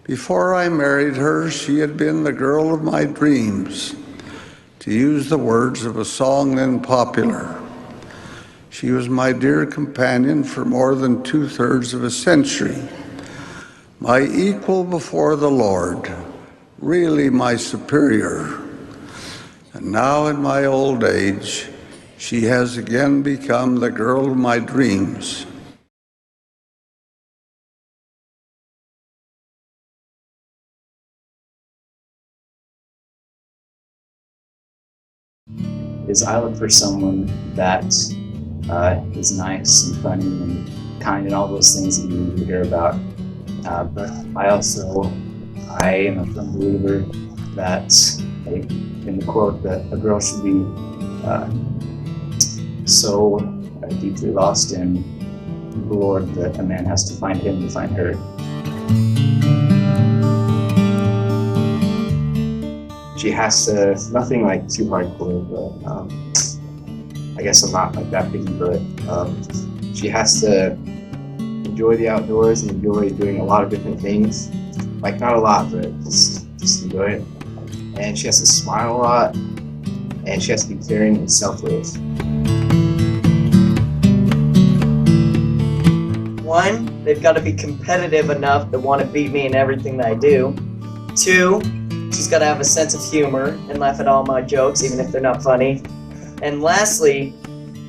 Before I married her, she had been the girl of my dreams, to use the words of a song then popular. She was my dear companion for more than 2/3 of a century, my equal before the Lord, really my superior. And now in my old age, she has again become the girl of my dreams. Is I look for someone that is nice and funny and kind and all those things that you hear about. But I am a firm believer that, in the quote, that a girl should be so deeply lost in the Lord that a man has to find him to find her. She has to, nothing like too hardcore, but I guess I'm not like that picky, but she has to enjoy the outdoors and enjoy doing a lot of different things. Like not a lot, but just enjoy it. And she has to smile a lot, and she has to be caring and selfless. One, they've got to be competitive enough to want to beat me in everything that I do. Two, she's got to have a sense of humor and laugh at all my jokes, even if they're not funny. And lastly,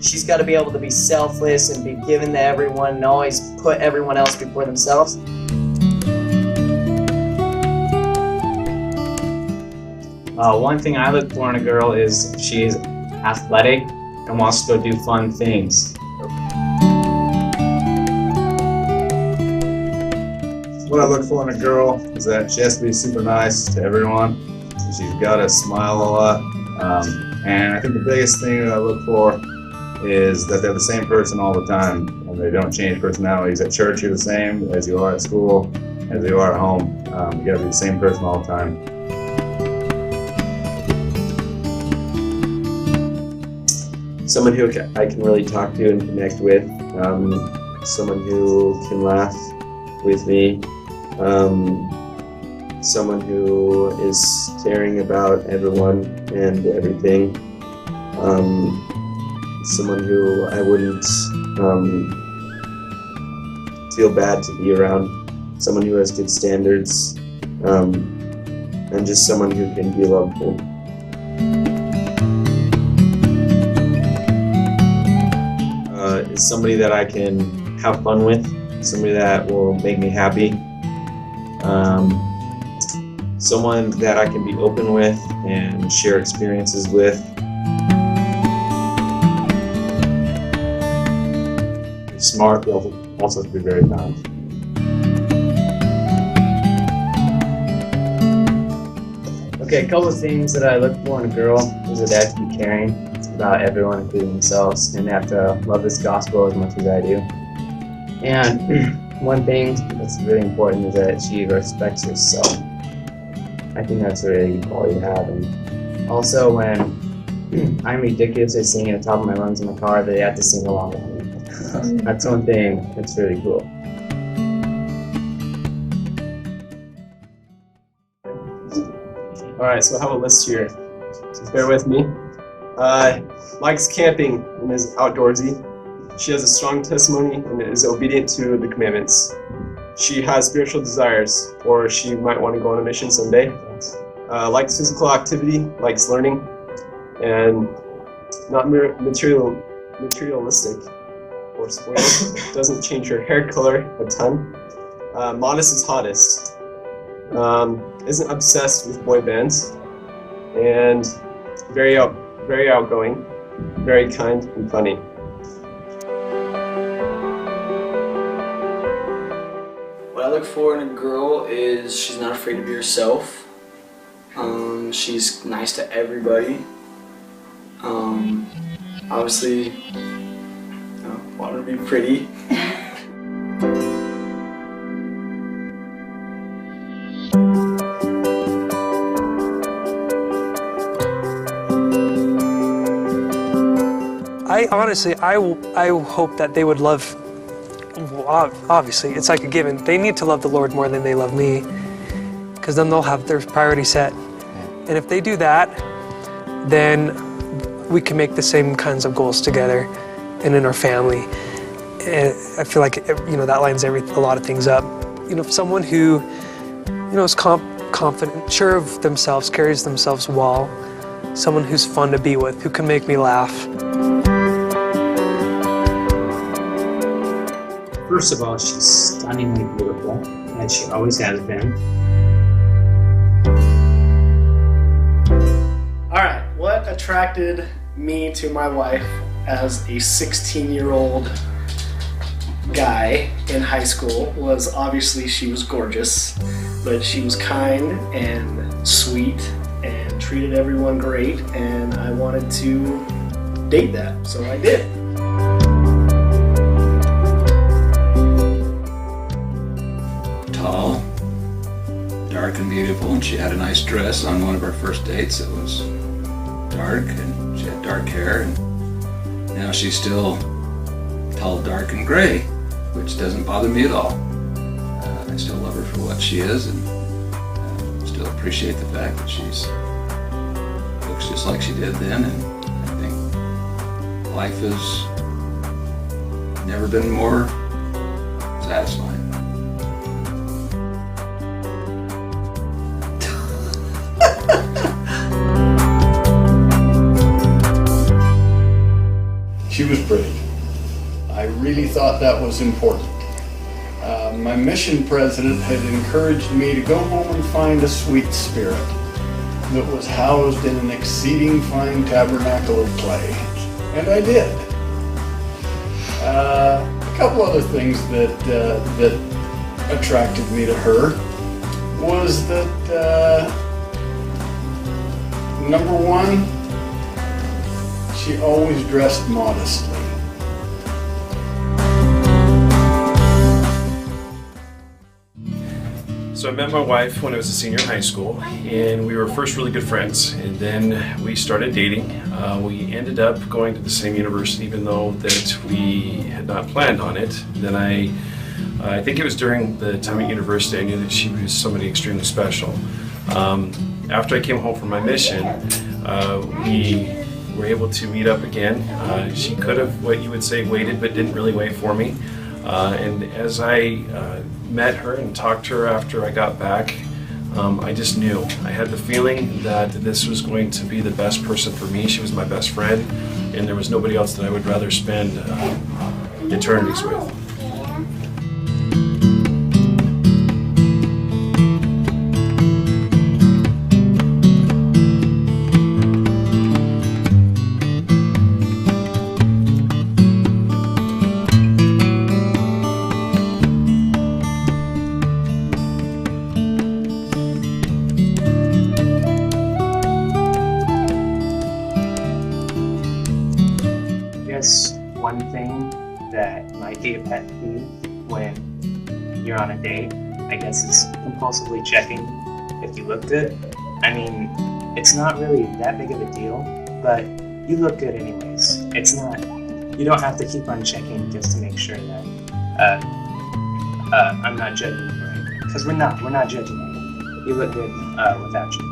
she's got to be able to be selfless and be given to everyone and always put everyone else before themselves. One thing I look for in a girl is she's athletic and wants to go do fun things. What I look for in a girl is that she has to be super nice to everyone. She's got to smile a lot. And I think the biggest thing that I look for is that they're the same person all the time and they don't change personalities. At church, you're the same as you are at school, as you are at home. You got to be the same person all the time. Someone who I can really talk to and connect with. Someone who can laugh with me. Someone who is caring about everyone and everything. Someone who I wouldn't feel bad to be around. Someone who has good standards. And just someone who can be lovable. Is somebody that I can have fun with. Somebody that will make me happy. Someone that I can be open with and share experiences with. Smart, but also to be very kind. Okay, a couple of things that I look for in a girl is that they have to be caring about everyone, including themselves, and they have to love this gospel as much as I do. And one thing that's really important is that she respects herself. I think that's a really good quality to have. And also, when I'm ridiculously singing at the top of my lungs in the car, they have to sing along with me. That's one thing that's really cool. Alright, so I have a list here. So bear with me. Likes camping and is outdoorsy. She has a strong testimony and is obedient to the commandments. She has spiritual desires, or she might want to go on a mission someday. Likes physical activity, likes learning, and not materialistic or spoiled. Doesn't change her hair color a ton. Modest is hottest. Isn't obsessed with boy bands, and very outgoing, very kind and funny. What I look for in a girl is she's not afraid to be herself. She's nice to everybody. Obviously, want her to be pretty. I hope that they would love, well, obviously, it's like a given. They need to love the Lord more than they love me. because then they'll have their priority set. And if they do that, then we can make the same kinds of goals together and in our family. And I feel like, you know, that lines a lot of things up. You know, someone who, you know, is confident, sure of themselves, carries themselves well, someone who's fun to be with, who can make me laugh. First of all, she's stunningly beautiful, and she always has been. All right, what attracted me to my wife as a 16-year-old guy in high school was obviously she was gorgeous, but she was kind and sweet and treated everyone great, and I wanted to date that, so I did. Tall, dark and beautiful, and she had a nice dress on one of our first dates. It was dark, and she had dark hair, and now she's still tall, dark, and gray, which doesn't bother me at all. I still love her for what she is, and still appreciate the fact that she's looks just like she did then, and I think life has never been more satisfying. She was pretty. I really thought that was important. My mission president had encouraged me to go home and find a sweet spirit that was housed in an exceeding fine tabernacle of clay. And I did. A couple other things that attracted me to her was that, number one, she always dressed modestly. So I met my wife when I was a senior in high school, and we were first really good friends, and then we started dating. We ended up going to the same university, even though that we had not planned on it. Then I think it was during the time at university I knew that she was somebody extremely special. After I came home from my mission, we were able to meet up again. She could have, what you would say, waited, but didn't really wait for me. And as I met her and talked to her after I got back, I just knew. I had the feeling that this was going to be the best person for me. She was my best friend, and there was nobody else that I would rather spend eternities with. One thing that might be a pet peeve when you're on a date, I guess, is compulsively checking if you look good. I mean, it's not really that big of a deal, but you look good anyways. It's not, you don't have to keep on checking just to make sure that I'm not judging you or anything, because we're not judging anything. You look good without you.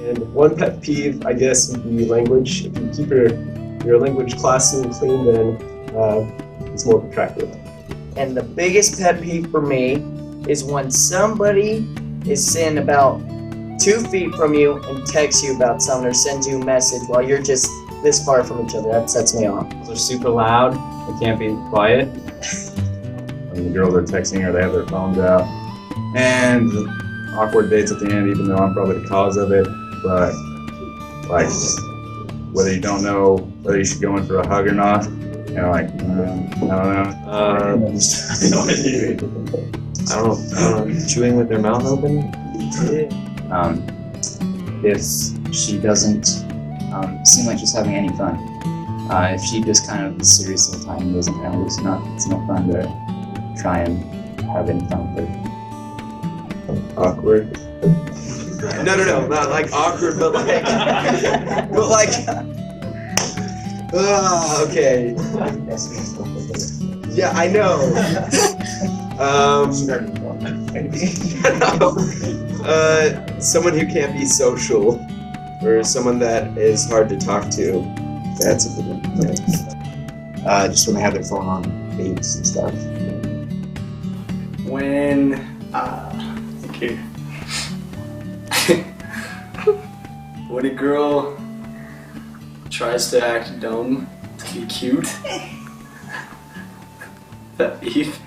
And one pet peeve, I guess, would be language. If you keep your language classy and clean, then it's more attractive. And the biggest pet peeve for me is when somebody is sitting about 2 feet from you and texts you about something or sends you a message while you're just this far from each other. That sets me off. They're super loud. They can't be quiet. When the girls are texting or they have their phones out. And awkward dates at the end, even though I'm probably the cause of it. But, like, whether you don't know whether you should go in for a hug or not, you know, like, I don't know. I don't know, chewing with their mouth open? If she doesn't seem like she's having any fun. If she just kind of is serious all the time and doesn't kind of, it's no fun to try and have any fun with her. Awkward. No, not like awkward, but like, okay. Yeah, I know. Someone who can't be social, or someone that is hard to talk to. That's a good one. Yeah. Just when they have their phone on dates and stuff. When okay. When a girl tries to act dumb to be cute. That Eve.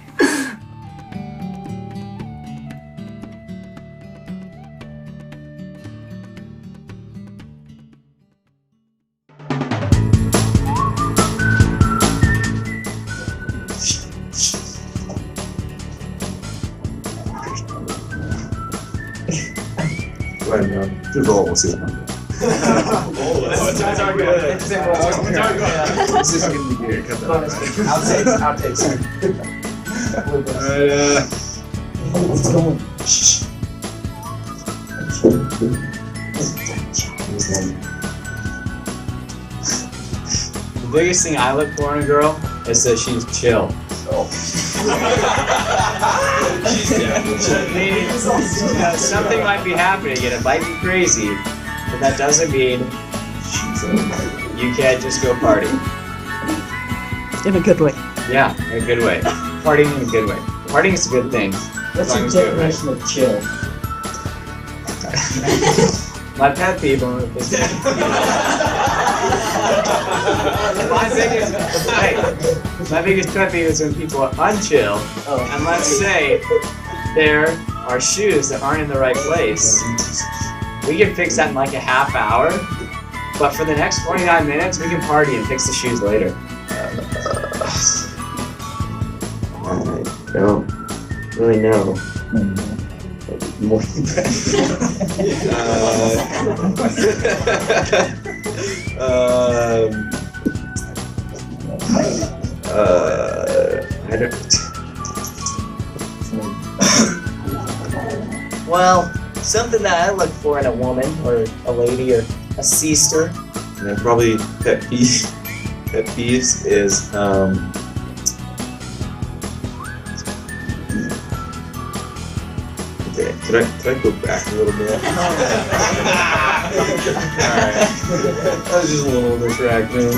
Go ahead and just roll. We'll see what happens. Those are good. This is gonna be good. Cut that out. Outtakes. The biggest thing I look for in a girl is that she's chill. Something might be happening and it might be crazy, but that doesn't mean you can't just go party. In a good way. Yeah, in a good way. Partying in a good way. Partying is a good thing. What's As long your as you do it right. definition of chill? My pet peeve is my biggest pet peeve is when people are unchill, and let's say there are shoes that aren't in the right place. We can fix that in like a half hour, but for the next 49 minutes, we can party and fix the shoes later. I don't really know. More I don't. Well, something that I look for in a woman or a lady or a sister. And then probably pet peeves is okay, can I go back a little bit? Alright. That was just a little distraction.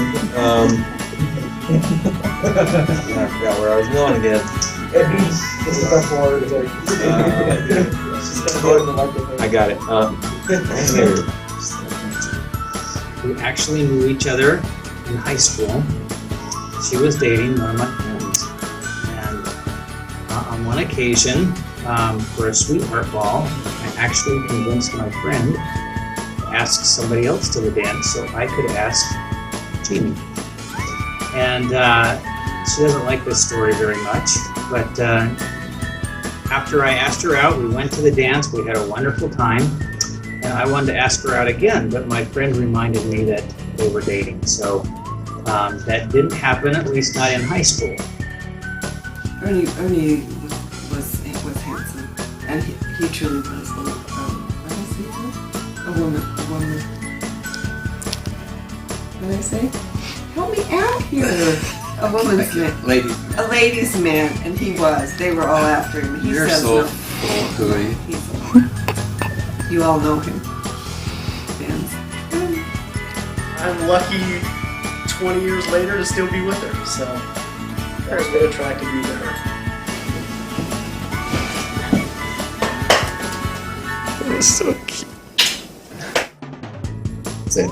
I forgot where I was going again. I got it. We actually knew each other in high school. She was dating one of my friends. And on one occasion, for a sweetheart ball, I actually convinced my friend to ask somebody else to the dance so I could ask Jamie. And she doesn't like this story very much, but after I asked her out, we went to the dance, we had a wonderful time, and I wanted to ask her out again, but my friend reminded me that they were dating, so that didn't happen, at least not in high school. Ernie was handsome, and he truly was a woman. What did I say? Help me out here. A woman's man. A ladies' man, and he was. They were all after him. He You're says so no. full, Hooey. You all know him. Fans. I'm lucky 20 years later to still be with her, so that's what attracted me to her. That was so cute. That's it.